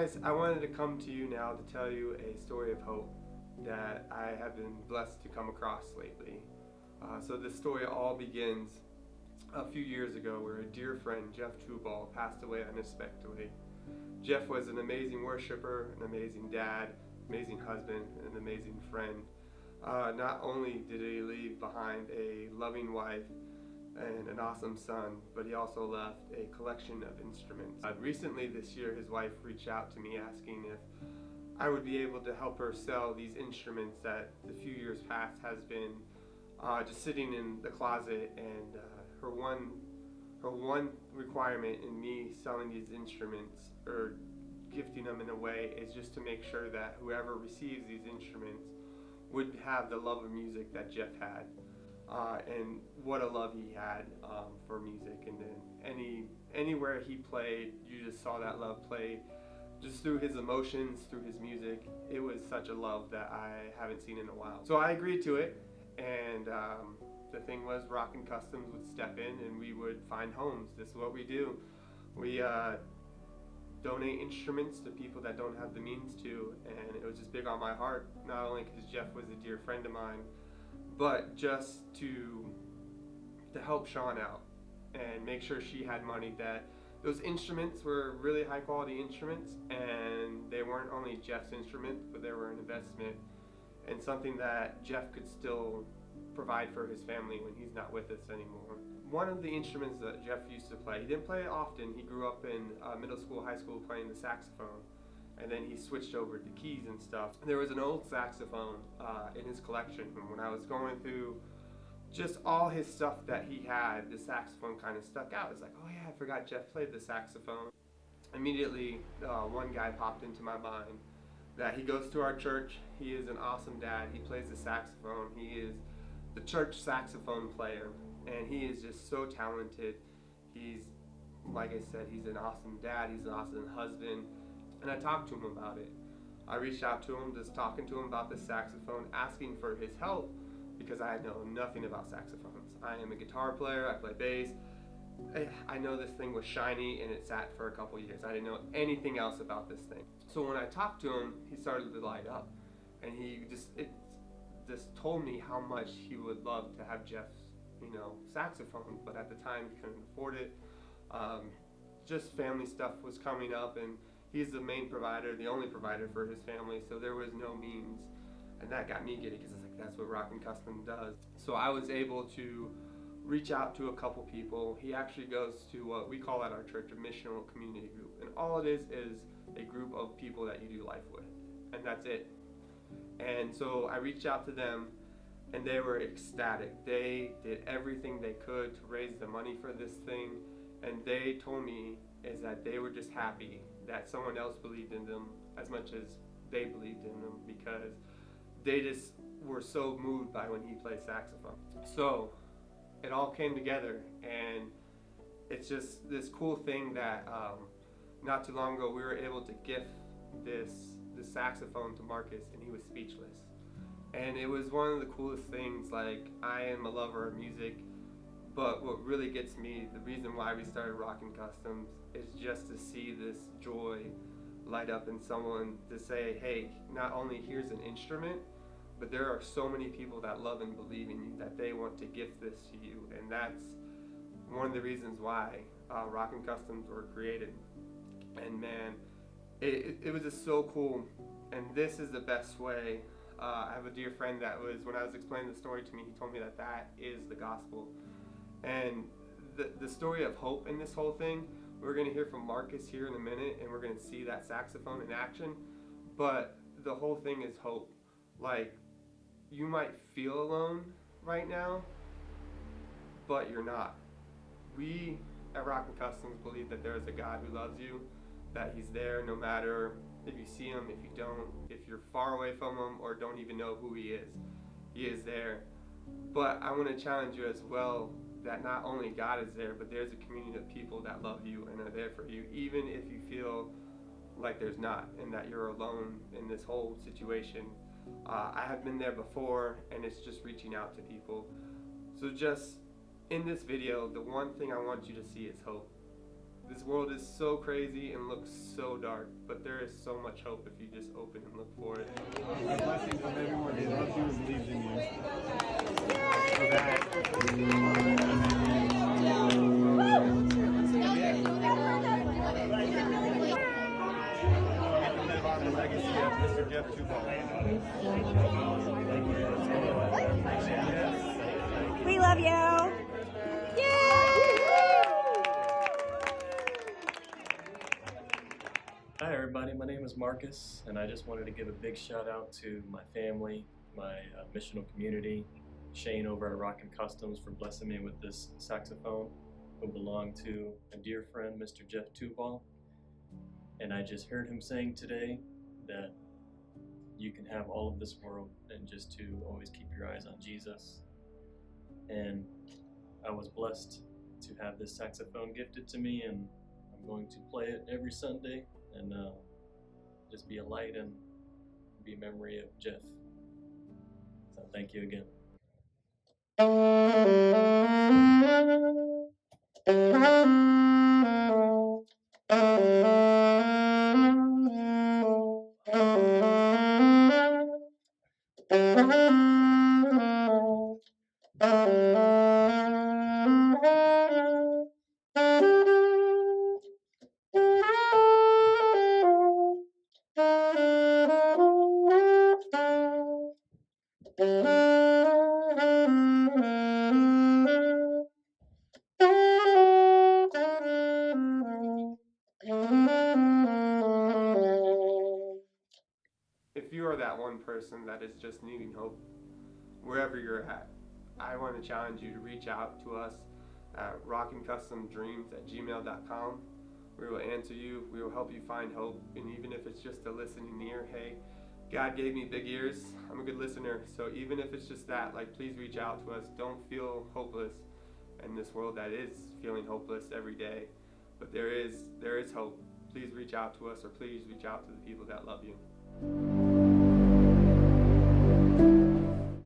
guys, I wanted to come to you now to tell you a story of hope that I have been blessed to come across lately. So this story all begins a few years ago where a dear friend, Jeff Tubal, passed away unexpectedly. Jeff was an amazing worshiper, an amazing dad, amazing husband, and an amazing friend. Not only did he leave behind a loving wife and an awesome son, but he also left a collection of instruments. Recently this year, his wife reached out to me asking if I would be able to help her sell these instruments that the few years past has been just sitting in the closet, and her one requirement in me selling these instruments or gifting them in a way is just to make sure that whoever receives these instruments would have the love of music that Jeff had. And what a love he had for music, and then anywhere he played, you just saw that love play just through his emotions, through his music. It was such a love that I haven't seen in a while. So I agreed to it, and the thing was, Rockin' Customs would step in and we would find homes. This is what we do. We donate instruments to people that don't have the means to, and it was just big on my heart, not only because Jeff was a dear friend of mine, but just to help Sean out and make sure she had money, that those instruments were really high quality instruments, and they weren't only Jeff's instruments, but they were an investment and something that Jeff could still provide for his family when he's not with us anymore. One of the instruments that Jeff used to play, he didn't play it often. He grew up in middle school, high school playing the saxophone, and then he switched over to keys and stuff. There was an old saxophone in his collection, and when I was going through just all his stuff that he had, the saxophone kind of stuck out. It's like, oh yeah, I forgot Jeff played the saxophone. Immediately, one guy popped into my mind that he goes to our church. He is an awesome dad. He plays the saxophone. He is the church saxophone player, and he is just so talented. He's, like I said, he's an awesome dad. He's an awesome husband. And I talked to him about it. I reached out to him, just talking to him about the saxophone, asking for his help because I know nothing about saxophones. I am a guitar player, I play bass. I know this thing was shiny and it sat for a couple years. I didn't know anything else about this thing. So when I talked to him, he started to light up, and he just told me how much he would love to have Jeff's, saxophone, but at the time he couldn't afford it. Just family stuff was coming up, and he's the main provider, the only provider for his family, so there was no means. And that got me giddy because I was like, that's what Rockin' Custom does. So I was able to reach out to a couple people. He actually goes to what we call at our church a missional community group. And all it is a group of people that you do life with. And that's it. And so I reached out to them, and they were ecstatic. They did everything they could to raise the money for this thing. And they told me is that they were just happy that someone else believed in them as much as they believed in them, because they just were so moved by when he played saxophone. So it all came together, and it's just this cool thing that not too long ago we were able to gift this saxophone to Marcus, and he was speechless. And it was one of the coolest things. Like, I am a lover of music, but what really gets me, the reason why we started Rockin' Customs, is just to see this joy light up in someone, to say, hey, not only here's an instrument, but there are so many people that love and believe in you that they want to gift this to you. And that's one of the reasons why Rockin' Customs were created. And man, it was just so cool. And this is the best way. I have a dear friend that was, when I was explaining the story to me, he told me that is the gospel. And the story of hope in this whole thing, we're going to hear from Marcus here in a minute, and we're going to see that saxophone in action. But the whole thing is hope. Like, you might feel alone right now, but you're not. We at Rockin' Customs believe that there is a God who loves you, that he's there no matter if you see him, if you don't, if you're far away from him or don't even know who he is there. But I want to challenge you as well, that not only God is there, but there's a community of people that love you and are there for you, even if you feel like there's not, and that you're alone in this whole situation. I have been there before, and it's just reaching out to people. So just in this video, the one thing I want you to see is hope. This world is so crazy and looks so dark, but there is so much hope if you just open and look for it. Our blessings of everyone who loves you and believes in you. Live on the legacy of Mr. Jeff Tubal. We love you. Hi everybody, my name is Marcus, and I just wanted to give a big shout out to my family, my missional community, Shane over at Rockin' Customs for blessing me with this saxophone, who belonged to a dear friend, Mr. Jeff Tubal. And I just heard him saying today that you can have all of this world and just to always keep your eyes on Jesus. And I was blessed to have this saxophone gifted to me, and I'm going to play it every Sunday and just be a light and be a memory of Jeff. So thank you again. If you are that one person that is just needing hope, wherever you're at, I want to challenge you to reach out to us at rockincustomdreams@gmail.com. We will answer you. We will help you find hope. And even if it's just a listening ear, hey, God gave me big ears. I'm a good listener. So even if it's just that, like, please reach out to us. Don't feel hopeless in this world that is feeling hopeless every day. But there is hope. Please reach out to us, or please reach out to the people that love you.